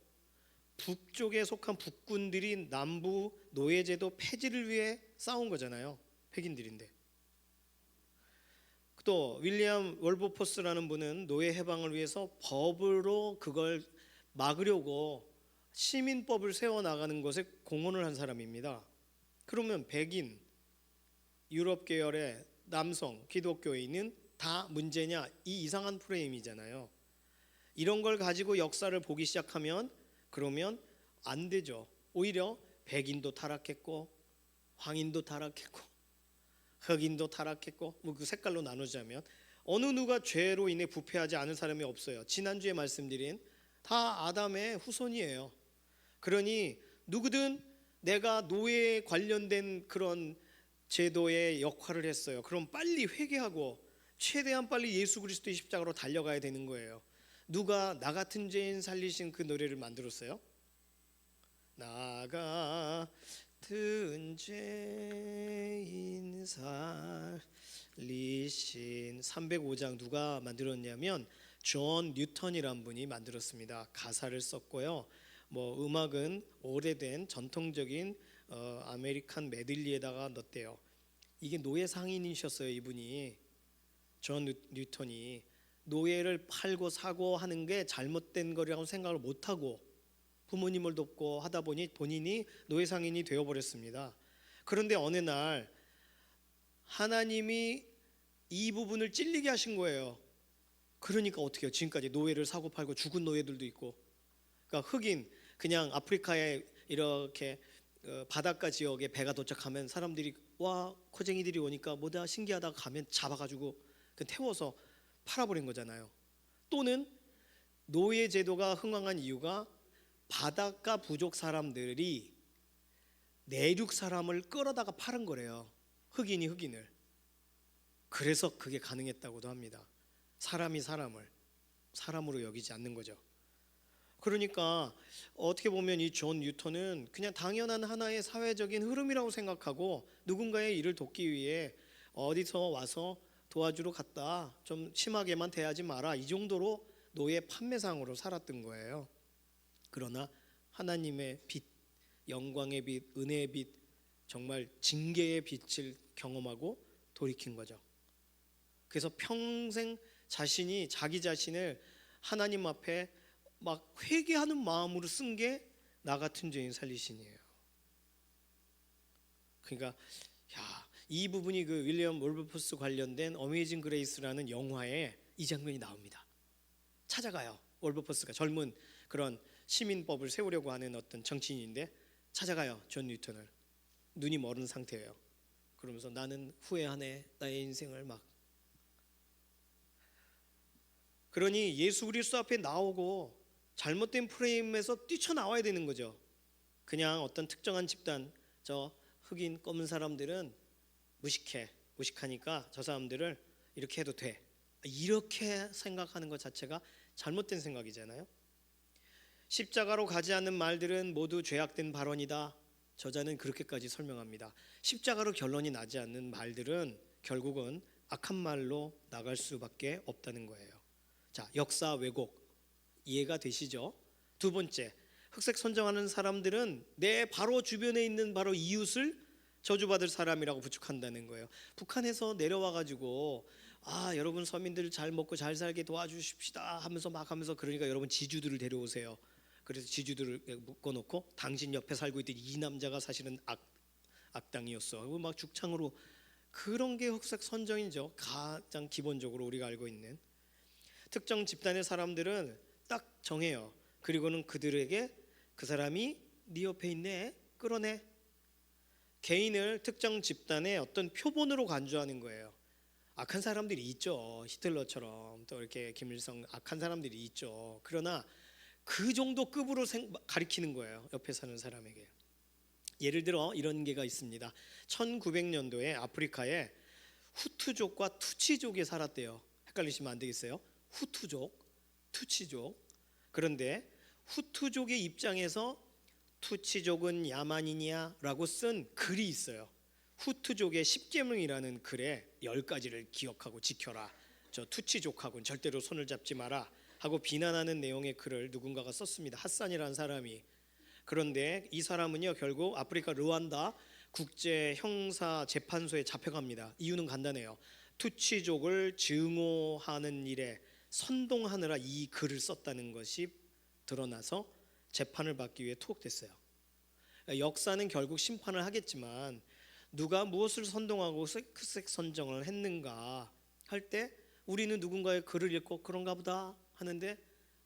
북쪽에 속한 북군들이 남부 노예제도 폐지를 위해 싸운 거잖아요. 백인들인데. 또 윌리엄 월버포스라는 분은 노예 해방을 위해서 법으로 그걸 막으려고 시민법을 세워 나가는 것에 공헌을 한 사람입니다. 그러면 백인 유럽 계열의 남성 기독교인은 다 문제냐? 이 이상한 프레임이잖아요. 이런 걸 가지고 역사를 보기 시작하면 그러면 안 되죠. 오히려 백인도 타락했고 황인도 타락했고 흑인도 타락했고, 뭐 그 색깔로 나누자면 어느 누가 죄로 인해 부패하지 않은 사람이 없어요. 지난주에 말씀드린 다 아담의 후손이에요. 그러니 누구든 내가 노예에 관련된 그런 제도의 역할을 했어요. 그럼 빨리 회개하고 최대한 빨리 예수 그리스도의 십자가로 달려가야 되는 거예요. 누가 나 같은 죄인 살리신 그 노래를 만들었어요? 나 같은 죄인 살리신 305장 누가 만들었냐면 존 뉴턴이란 분이 만들었습니다. 가사를 썼고요. 뭐 음악은 오래된 전통적인 아메리칸 메들리에다가 넣었대요. 이게 노예 상인이셨어요. 이분이 존 뉴턴이 노예를 팔고 사고 하는 게 잘못된 거라고 생각을 못하고 부모님을 돕고 하다 보니 본인이 노예 상인이 되어버렸습니다. 그런데 어느 날 하나님이 이 부분을 찔리게 하신 거예요. 그러니까 어떻게 해요? 지금까지 노예를 사고 팔고 죽은 노예들도 있고, 그러니까 흑인 그냥 아프리카에 이렇게 바닷가 지역에 배가 도착하면 사람들이 와 코쟁이들이 오니까 뭐다 신기하다 가면 잡아가지고 태워서 팔아버린 거잖아요. 또는 노예 제도가 흥왕한 이유가 바닷가 부족 사람들이 내륙 사람을 끌어다가 팔은 거래요. 흑인이 흑인을. 그래서 그게 가능했다고도 합니다. 사람이 사람을 사람으로 여기지 않는 거죠. 그러니까 어떻게 보면 이 존 뉴턴은 그냥 당연한 하나의 사회적인 흐름이라고 생각하고 누군가의 일을 돕기 위해 어디서 와서 도와주러 갔다 좀 심하게만 대하지 마라 이 정도로 노예 판매상으로 살았던 거예요. 그러나 하나님의 빛, 영광의 빛, 은혜의 빛, 정말 징계의 빛을 경험하고 돌이킨 거죠. 그래서 평생 자기 자신을 하나님 앞에 막 회개하는 마음으로 쓴 게 나 같은 죄인 살리신이에요. 그러니까 이 부분이 그 윌리엄 월버포스 관련된 어메이징 그레이스라는 영화에 이 장면이 나옵니다. 찾아가요. 월버포스가 젊은 그런 시민법을 세우려고 하는 어떤 정치인인데 찾아가요. 존 뉴턴을. 눈이 멀은 상태예요. 그러면서 나는 후회하네. 나의 인생을 막. 그러니 예수 그리스도 앞에 나오고 잘못된 프레임에서 뛰쳐나와야 되는 거죠. 그냥 어떤 특정한 집단, 저 흑인 검은 사람들은 무식하니까 저 사람들을 이렇게 해도 돼. 이렇게 생각하는 것 자체가 잘못된 생각이잖아요. 십자가로 가지 않는 말들은 모두 죄악된 발언이다. 저자는 그렇게까지 설명합니다. 십자가로 결론이 나지 않는 말들은 결국은 악한 말로 나갈 수밖에 없다는 거예요. 자, 역사 왜곡 이해가 되시죠? 두 번째, 흑색 선정하는 사람들은 내 바로 주변에 있는 바로 이웃을 저주받을 사람이라고 부축한다는 거예요. 북한에서 내려와 가지고 여러분 서민들 잘 먹고 잘 살게 도와주십시다 하면서 그러니까 여러분 지주들을 데려오세요. 그래서 지주들을 묶어놓고 당신 옆에 살고 있던 이 남자가 사실은 악당이었어. 막 죽창으로 그런 게 흑색 선정이죠. 가장 기본적으로 우리가 알고 있는 특정 집단의 사람들은 딱 정해요. 그리고는 그들에게 그 사람이 네 옆에 있네 끌어내. 개인을 특정 집단의 어떤 표본으로 간주하는 거예요. 악한 사람들이 있죠. 히틀러처럼 또 이렇게 김일성 악한 사람들이 있죠. 그러나 그 정도 급으로 가리키는 거예요. 옆에 사는 사람에게. 예를 들어 이런 게가 있습니다. 1900년도에 아프리카에 후투족과 투치족이 살았대요. 헷갈리시면 안 되겠어요. 후투족, 투치족. 그런데 후투족의 입장에서 투치족은 야만이냐라고 쓴 글이 있어요. 후투족의 10계명이라는 글에 10가지를 기억하고 지켜라. 저 투치족하고는 절대로 손을 잡지 마라 하고 비난하는 내용의 글을 누군가가 썼습니다. 핫산이라는 사람이. 그런데 이 사람은요 결국 아프리카 르완다 국제 형사 재판소에 잡혀갑니다. 이유는 간단해요. 투치족을 증오하는 일에 선동하느라 이 글을 썼다는 것이 드러나서 재판을 받기 위해 투옥됐어요. 역사는 결국 심판을 하겠지만 누가 무엇을 선동하고 색색 선정을 했는가 할 때 우리는 누군가의 글을 읽고 그런가 보다 하는데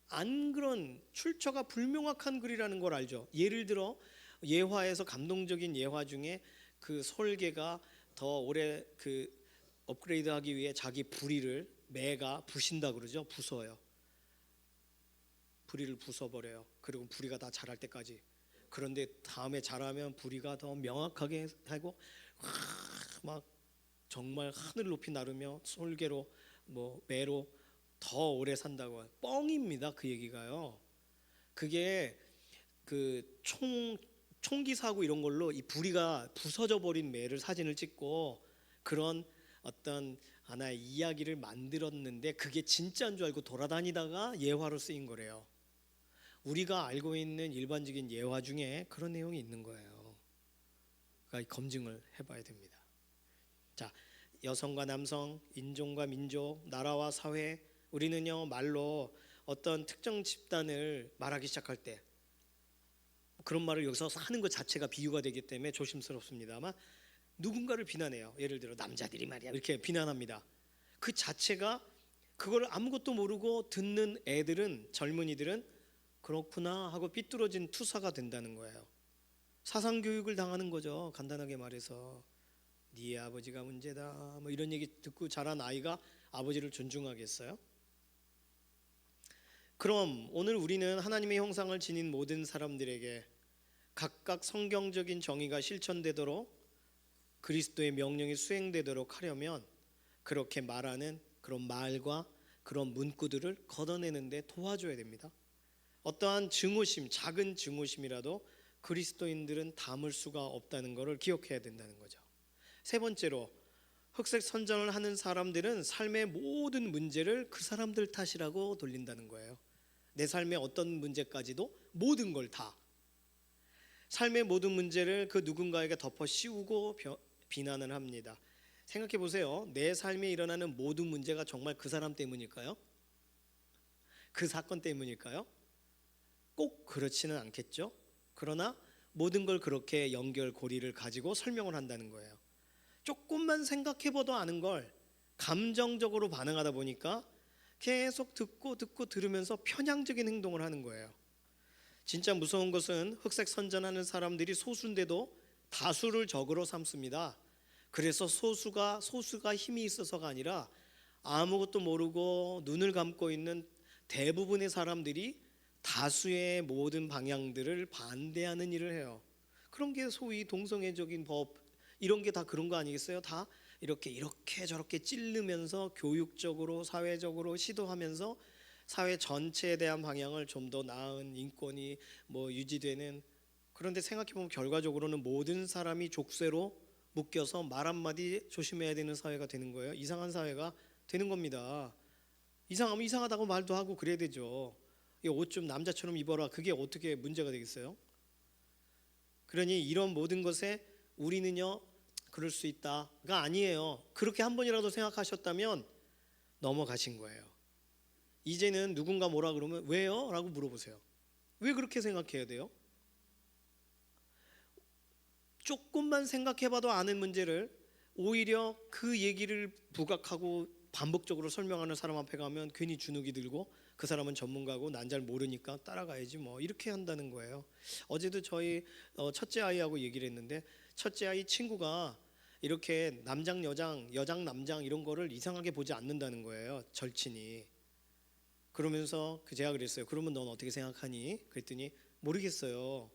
안 그런 출처가 불명확한 글이라는 걸 알죠. 예를 들어 예화에서 감동적인 예화 중에 그 설계가 더 오래 그 업그레이드하기 위해 자기 부리를 매가 부신다 그러죠. 부숴요. 부리를 부숴버려요. 그리고 부리가 다 자랄 때까지. 그런데 다음에 자라면 부리가 더 명확하게 하고 막 정말 하늘 높이 나르며 솔개로 뭐 매로 더 오래 산다고. 뻥입니다. 그 얘기가요. 그게 그 총기 사고 이런 걸로 이 부리가 부서져 버린 매를 사진을 찍고 그런 어떤 하나의 이야기를 만들었는데 그게 진짜인 줄 알고 돌아다니다가 예화로 쓰인 거래요. 우리가 알고 있는 일반적인 예화 중에 그런 내용이 있는 거예요. 그러니까 검증을 해봐야 됩니다. 자, 여성과 남성, 인종과 민족, 나라와 사회, 우리는요 말로 어떤 특정 집단을 말하기 시작할 때 그런 말을 여기서 하는 것 자체가 비유가 되기 때문에 조심스럽습니다만 누군가를 비난해요. 예를 들어 남자들이 말이야 이렇게 비난합니다. 그 자체가 그걸 아무것도 모르고 듣는 애들은 젊은이들은 그렇구나 하고 삐뚤어진 투사가 된다는 거예요. 사상교육을 당하는 거죠. 간단하게 말해서 네 아버지가 문제다 뭐 이런 얘기 듣고 자란 아이가 아버지를 존중하겠어요? 그럼 오늘 우리는 하나님의 형상을 지닌 모든 사람들에게 각각 성경적인 정의가 실천되도록 그리스도의 명령이 수행되도록 하려면 그렇게 말하는 그런 말과 그런 문구들을 걷어내는데 도와줘야 됩니다. 어떠한 증오심, 작은 증오심이라도 그리스도인들은 담을 수가 없다는 것을 기억해야 된다는 거죠. 세 번째로 흑색 선전을 하는 사람들은 삶의 모든 문제를 그 사람들 탓이라고 돌린다는 거예요. 내 삶의 어떤 문제까지도 모든 걸 다 삶의 모든 문제를 그 누군가에게 덮어 씌우고 비난을 합니다. 생각해 보세요. 내 삶에 일어나는 모든 문제가 정말 그 사람 때문일까요? 그 사건 때문일까요? 꼭 그렇지는 않겠죠. 그러나 모든 걸 그렇게 연결고리를 가지고 설명을 한다는 거예요. 조금만 생각해봐도 아는 걸 감정적으로 반응하다 보니까 계속 듣고 들으면서 편향적인 행동을 하는 거예요. 진짜 무서운 것은 흑색 선전하는 사람들이 소수인데도 다수를 적으로 삼습니다. 그래서 소수가 힘이 있어서가 아니라 아무것도 모르고 눈을 감고 있는 대부분의 사람들이 다수의 모든 방향들을 반대하는 일을 해요. 그런 게 소위 동성애적인 법 이런 게 다 그런 거 아니겠어요? 다 이렇게 저렇게 찌르면서 교육적으로 사회적으로 시도하면서 사회 전체에 대한 방향을 좀 더 나은 인권이 뭐 유지되는. 그런데 생각해 보면 결과적으로는 모든 사람이 족쇄로 묶여서 말 한마디 조심해야 되는 사회가 되는 거예요. 이상한 사회가 되는 겁니다. 이상하면 이상하다고 말도 하고 그래야 되죠. 옷 좀 남자처럼 입어라. 그게 어떻게 문제가 되겠어요? 그러니 이런 모든 것에 우리는요 그럴 수 있다가 아니에요. 그렇게 한 번이라도 생각하셨다면 넘어가신 거예요. 이제는 누군가 뭐라 그러면 왜요? 라고 물어보세요. 왜 그렇게 생각해야 돼요? 조금만 생각해봐도 아는 문제를 오히려 그 얘기를 부각하고 반복적으로 설명하는 사람 앞에 가면 괜히 주눅이 들고 그 사람은 전문가고 난 잘 모르니까 따라가야지 뭐 이렇게 한다는 거예요. 어제도 저희 첫째 아이하고 얘기를 했는데 첫째 아이 친구가 이렇게 남장 여장 여장 남장 이런 거를 이상하게 보지 않는다는 거예요. 절친이. 그러면서 제가 그랬어요. 그러면 넌 어떻게 생각하니? 그랬더니 모르겠어요.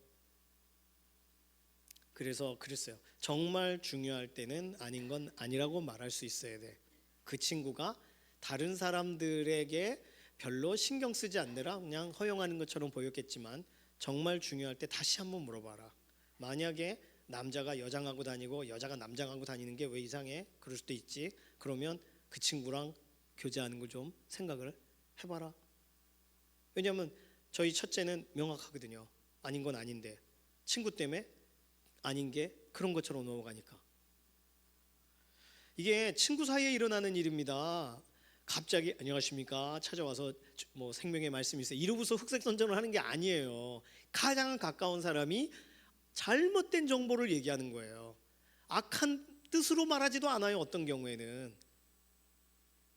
그래서 그랬어요. 정말 중요할 때는 아닌 건 아니라고 말할 수 있어야 돼. 그 친구가 다른 사람들에게 별로 신경 쓰지 않느라 그냥 허용하는 것처럼 보였겠지만 정말 중요할 때 다시 한번 물어봐라. 만약에 남자가 여장하고 다니고 여자가 남장하고 다니는 게 왜 이상해? 그럴 수도 있지. 그러면 그 친구랑 교제하는 거 좀 생각을 해봐라. 왜냐하면 저희 첫째는 명확하거든요. 아닌 건 아닌데 친구 때문에 아닌 게 그런 것처럼 넘어가니까. 이게 친구 사이에 일어나는 일입니다. 갑자기 안녕하십니까 찾아와서 뭐 생명의 말씀이 있어요 이러고서 흑색선전을 하는 게 아니에요. 가장 가까운 사람이 잘못된 정보를 얘기하는 거예요. 악한 뜻으로 말하지도 않아요. 어떤 경우에는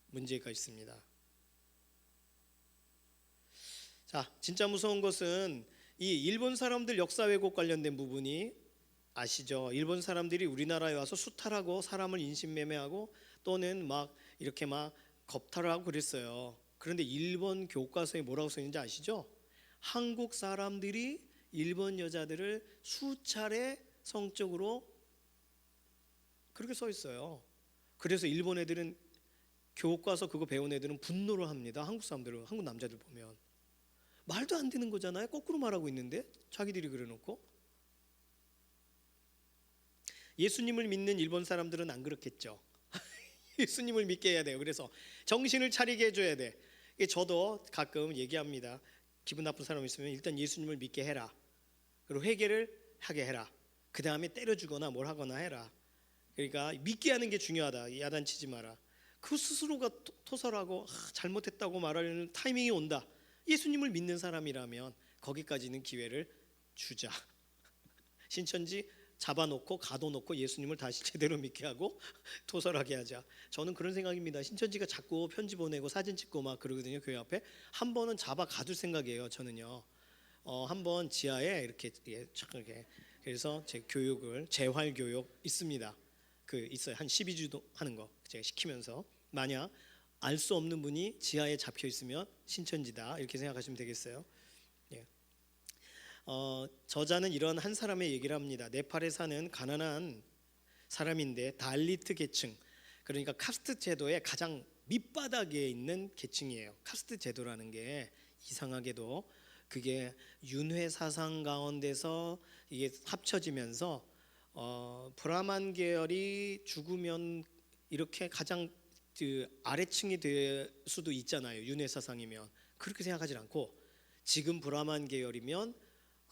문제가 있습니다. 자, 진짜 무서운 것은 이 일본 사람들 역사 왜곡 관련된 부분이 아시죠? 일본 사람들이 우리나라에 와서 수탈하고 사람을 인신매매하고 또는 막 이렇게 막 겁탈을 하고 그랬어요. 그런데 일본 교과서에 뭐라고 써 있는지 아시죠? 한국 사람들이 일본 여자들을 수차례 성적으로 그렇게 써 있어요. 그래서 일본 애들은 교과서 그거 배운 애들은 분노를 합니다. 한국 사람들은, 한국 남자들 보면 말도 안 되는 거잖아요. 거꾸로 말하고 있는데 자기들이 그래놓고. 예수님을 믿는 일본 사람들은 안 그렇겠죠. 예수님을 믿게 해야 돼요. 그래서 정신을 차리게 해줘야 돼. 저도 가끔 얘기합니다. 기분 나쁜 사람 있으면 일단 예수님을 믿게 해라. 그리고 회개를 하게 해라. 그 다음에 때려주거나 뭘 하거나 해라. 그러니까 믿게 하는 게 중요하다. 야단치지 마라. 그 스스로가 토설하고 잘못했다고 말하는 타이밍이 온다. 예수님을 믿는 사람이라면 거기까지는 기회를 주자. 신천지 잡아놓고 가둬놓고 예수님을 다시 제대로 믿게 하고 토설하게 하자. 저는 그런 생각입니다. 신천지가 자꾸 편지 보내고 사진 찍고 막 그러거든요. 교회 앞에 한 번은 잡아 가둘 생각이에요. 저는요. 한번 지하에 이렇게 그래서 제 교육을 재활 교육 있습니다. 그 있어요. 한 12주도 하는 거 제가 시키면서 만약 알 수 없는 분이 지하에 잡혀 있으면 신천지다 이렇게 생각하시면 되겠어요. 예. 저자는 이런 한 사람의 얘기를 합니다. 네팔에 사는 가난한 사람인데 달리트 계층, 그러니까 카스트 제도의 가장 밑바닥에 있는 계층이에요. 카스트 제도라는 게 이상하게도 그게 윤회 사상 가운데서 이게 합쳐지면서 브라만 계열이 죽으면 이렇게 가장 그 아래층이 될 수도 있잖아요. 윤회 사상이면 그렇게 생각하지 않고 지금 브라만 계열이면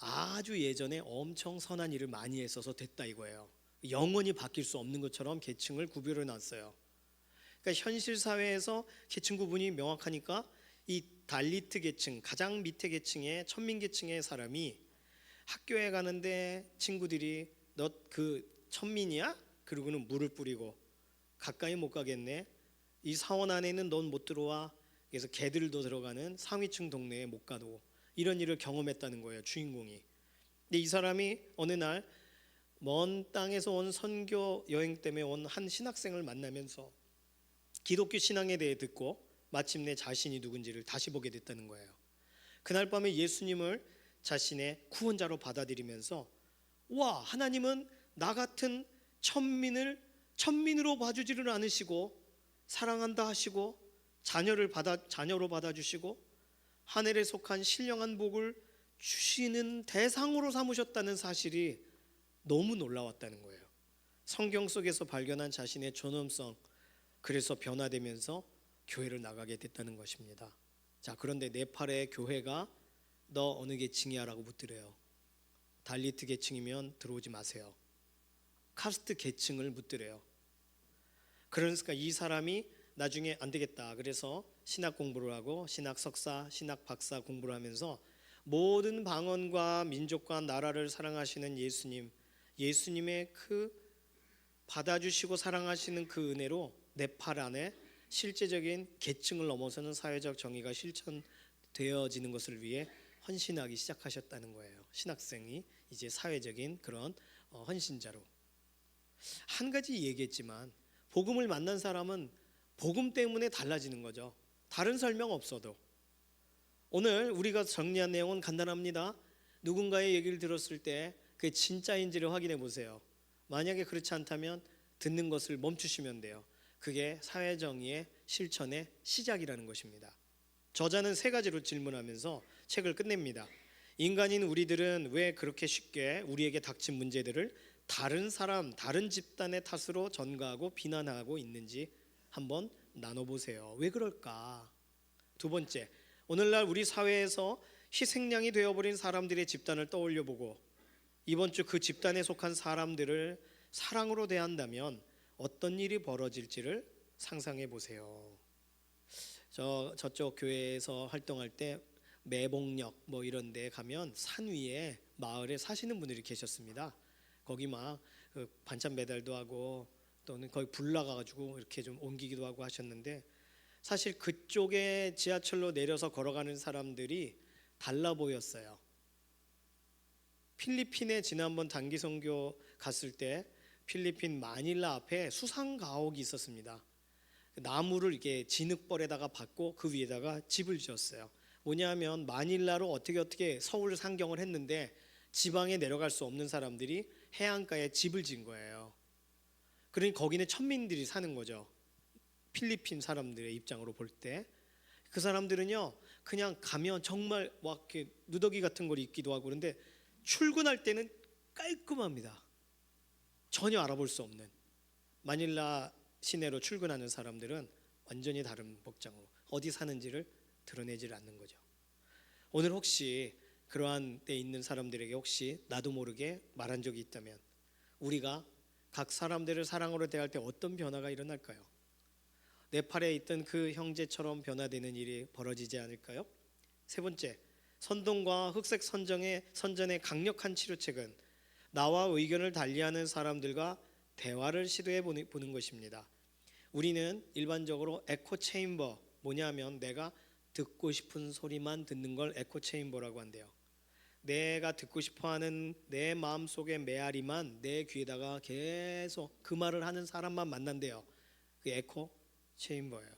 아주 예전에 엄청 선한 일을 많이 했어서 됐다 이거예요. 영원히 바뀔 수 없는 것처럼 계층을 구별해 놨어요. 그러니까 현실 사회에서 계층 구분이 명확하니까 이 달리트 계층, 가장 밑에 계층의 천민 계층의 사람이 학교에 가는데 친구들이 너 그 천민이야? 그러고는 물을 뿌리고 가까이 못 가겠네. 이 사원 안에는 넌 못 들어와. 그래서 개들도 들어가는 상위층 동네에 못 가도 이런 일을 경험했다는 거예요. 주인공이. 근데 이 사람이 어느 날 먼 땅에서 온 선교 여행 때문에 온 한 신학생을 만나면서 기독교 신앙에 대해 듣고 마침내 자신이 누군지를 다시 보게 됐다는 거예요. 그날 밤에 예수님을 자신의 구원자로 받아들이면서 와, 하나님은 나 같은 천민으로 봐주지를 않으시고 사랑한다 하시고 자녀로 받아주시고 하늘에 속한 신령한 복을 주시는 대상으로 삼으셨다는 사실이 너무 놀라웠다는 거예요. 성경 속에서 발견한 자신의 존엄성, 그래서 변화되면서 교회를 나가게 됐다는 것입니다. 자, 그런데 네팔의 교회가 너 어느 계층이야? 라고 묻더래요. 달리트 계층이면 들어오지 마세요. 카스트 계층을 묻더래요. 그러니까 이 사람이 나중에 안 되겠다. 그래서 신학 공부를 하고 신학 석사, 신학 박사 공부를 하면서 모든 방언과 민족과 나라를 사랑하시는 예수님의 그 받아주시고 사랑하시는 그 은혜로 네팔 안에 실제적인 계층을 넘어서는 사회적 정의가 실천되어지는 것을 위해 헌신하기 시작하셨다는 거예요. 신학생이 이제 사회적인 그런 헌신자로. 한 가지 얘기했지만 복음을 만난 사람은 복음 때문에 달라지는 거죠. 다른 설명 없어도. 오늘 우리가 정리한 내용은 간단합니다. 누군가의 얘기를 들었을 때 그게 진짜인지를 확인해 보세요. 만약에 그렇지 않다면 듣는 것을 멈추시면 돼요. 그게 사회정의의 실천의 시작이라는 것입니다. 저자는 세 가지로 질문하면서 책을 끝냅니다. 인간인 우리들은 왜 그렇게 쉽게 우리에게 닥친 문제들을 다른 사람, 다른 집단의 탓으로 전가하고 비난하고 있는지 한번 나눠보세요. 왜 그럴까? 두 번째, 오늘날 우리 사회에서 희생양이 되어버린 사람들의 집단을 떠올려보고 이번 주 그 집단에 속한 사람들을 사랑으로 대한다면 어떤 일이 벌어질지를 상상해 보세요. 저쪽 교회에서 활동할 때 매봉역 뭐 이런 데 가면 산 위에 마을에 사시는 분들이 계셨습니다. 거기 막 반찬 배달도 하고 또는 거기 불 나가가지고 이렇게 좀 옮기기도 하고 하셨는데 사실 그쪽에 지하철로 내려서 걸어가는 사람들이 달라 보였어요. 필리핀에 지난번 단기 선교 갔을 때 필리핀 마닐라 앞에 수상 가옥이 있었습니다. 나무를 이렇게 진흙벌에다가 박고 그 위에다가 집을 지었어요. 뭐냐면 마닐라로 어떻게 서울 상경을 했는데 지방에 내려갈 수 없는 사람들이 해안가에 집을 지은 거예요. 그러니 거기는 천민들이 사는 거죠. 필리핀 사람들의 입장으로 볼 때 그 사람들은요 그냥 가면 정말 막 이렇게 누더기 같은 걸 입기도 하고 그런데 출근할 때는 깔끔합니다. 전혀 알아볼 수 없는 마닐라 시내로 출근하는 사람들은 완전히 다른 복장으로 어디 사는지를 드러내질 않는 거죠. 오늘 혹시 그러한 데 있는 사람들에게 혹시 나도 모르게 말한 적이 있다면 우리가 각 사람들을 사랑으로 대할 때 어떤 변화가 일어날까요? 네팔에 있던 그 형제처럼 변화되는 일이 벌어지지 않을까요? 세 번째, 선동과 흑색 선전의 강력한 치료책은 나와 의견을 달리하는 사람들과 대화를 시도해 보는 것입니다. 우리는 일반적으로 에코 체인버, 뭐냐면 내가 듣고 싶은 소리만 듣는 걸 에코 체인버라고 한대요. 내가 듣고 싶어하는 내 마음속의 메아리만 내 귀에다가 계속 그 말을 하는 사람만 만난대요. 그 에코 체인버예요.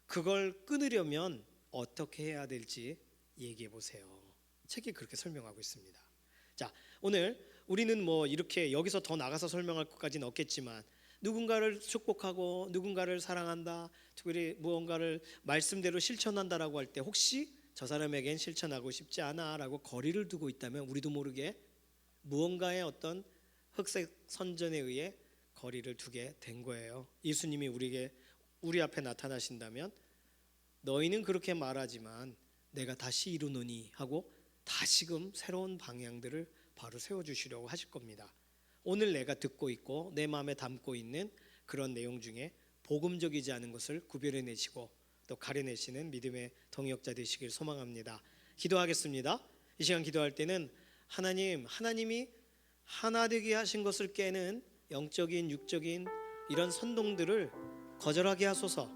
그걸 끊으려면 어떻게 해야 될지 얘기해 보세요. 책이 그렇게 설명하고 있습니다. 자, 오늘 우리는 뭐 이렇게 여기서 더 나가서 설명할 것까지는 없겠지만 누군가를 축복하고 누군가를 사랑한다, 특별히 무언가를 말씀대로 실천한다라고 할 때 혹시 저 사람에겐 실천하고 싶지 않아라고 거리를 두고 있다면 우리도 모르게 무언가의 어떤 흑색 선전에 의해 거리를 두게 된 거예요. 예수님이 우리 앞에 나타나신다면 너희는 그렇게 말하지만 내가 다시 이루노니 하고 다시금 새로운 방향들을 바로 세워주시려고 하실 겁니다. 오늘 내가 듣고 있고 내 마음에 담고 있는 그런 내용 중에 복음적이지 않은 것을 구별해내시고 또 가려내시는 믿음의 동역자 되시길 소망합니다. 기도하겠습니다. 이 시간 기도할 때는 하나님이 하나 되게 하신 것을 깨는 영적인 육적인 이런 선동들을 거절하게 하소서.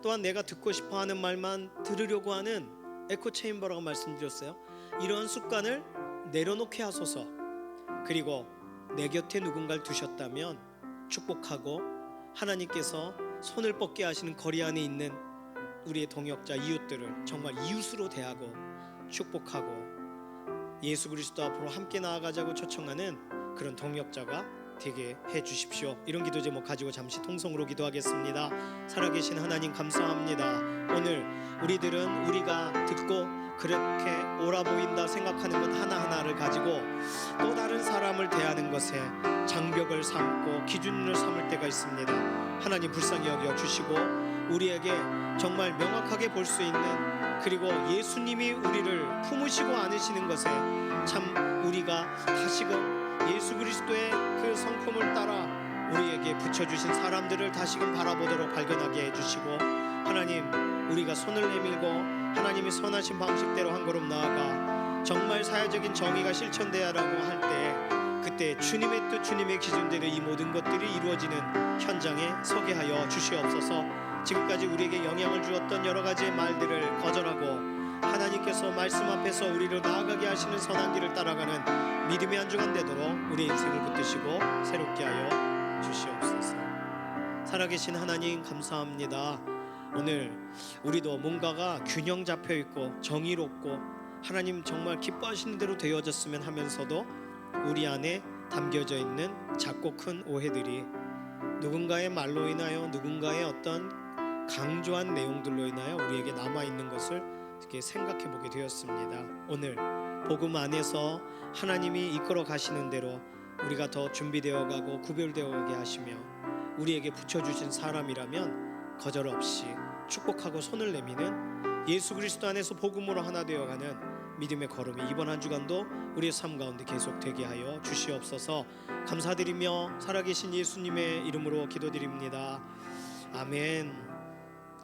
또한 내가 듣고 싶어하는 말만 들으려고 하는 에코 체인버라고 말씀드렸어요. 이런 습관을 내려놓게 하소서. 그리고 내 곁에 누군가를 두셨다면 축복하고 하나님께서 손을 뻗게 하시는 거리 안에 있는 우리의 동역자 이웃들을 정말 이웃으로 대하고 축복하고 예수 그리스도 앞으로 함께 나아가자고 초청하는 그런 동역자가 되게 해 주십시오. 이런 기도 제목 가지고 잠시 통성으로 기도하겠습니다. 살아계신 하나님 감사합니다. 오늘 우리들은 우리가 듣고 그렇게 옳아 보인다 생각하는 것 하나하나를 가지고 또 다른 사람을 대하는 것에 장벽을 삼고 기준을 삼을 때가 있습니다. 하나님 불쌍히 여겨 주시고 우리에게 정말 명확하게 볼 수 있는, 그리고 예수님이 우리를 품으시고 안으시는 것에 참 우리가 다시금 예수 그리스도의 그 성품을 따라 우리에게 붙여주신 사람들을 다시금 바라보도록 발견하게 해주시고, 하나님 우리가 손을 내밀고 하나님이 선하신 방식대로 한 걸음 나아가 정말 사회적인 정의가 실천되야라고 할 때 그때 주님의 뜻 주님의 기준대로 이 모든 것들이 이루어지는 현장에 서게 하여 주시옵소서. 지금까지 우리에게 영향을 주었던 여러 가지의 말들을 거절하고 하나님께서 말씀 앞에서 우리를 나아가게 하시는 선한 길을 따라가는 믿음의 한 주간 되도록 우리 인생을 붙드시고 새롭게 하여 주시옵소서. 살아계신 하나님 감사합니다. 오늘 우리도 뭔가가 균형 잡혀 있고 정의롭고 하나님 정말 기뻐하시는 대로 되어졌으면 하면서도 우리 안에 담겨져 있는 작고 큰 오해들이 누군가의 말로 인하여 누군가의 어떤 강조한 내용들로 인하여 우리에게 남아 있는 것을 이렇게 생각해 보게 되었습니다. 오늘 복음 안에서 하나님이 이끌어 가시는 대로 우리가 더 준비되어 가고 구별되어 가게 하시며 우리에게 붙여주신 사람이라면 거절 없이 축복하고 손을 내미는 예수 그리스도 안에서 복음으로 하나 되어가는 믿음의 걸음이 이번 한 주간도 우리의 삶 가운데 계속되게 하여 주시옵소서. 감사드리며 살아계신 예수님의 이름으로 기도드립니다. 아멘.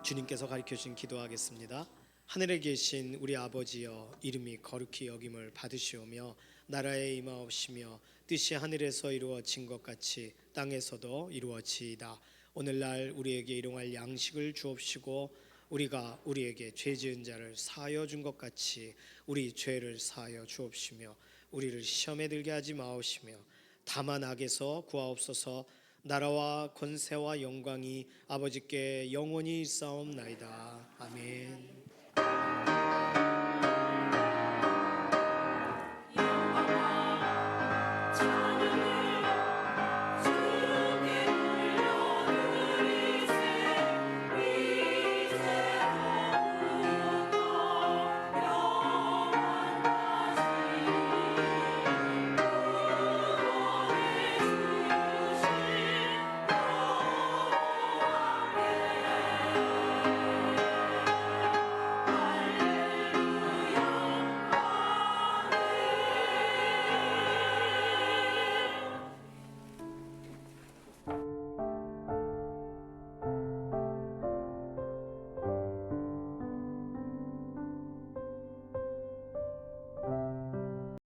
주님께서 가르쳐주신 기도하겠습니다. 하늘에 계신 우리 아버지여, 이름이 거룩히 여김을 받으시오며 나라에 임하옵시며 뜻이 하늘에서 이루어진 것 같이 땅에서도 이루어지이다. 오늘날 우리에게 일용할 양식을 주옵시고 우리가 우리에게 죄 지은 자를 사하여 준 것 같이 우리 죄를 사하여 주옵시며 우리를 시험에 들게 하지 마옵시며 다만 악에서 구하옵소서. 나라와 권세와 영광이 아버지께 영원히 있사옵나이다. 아멘.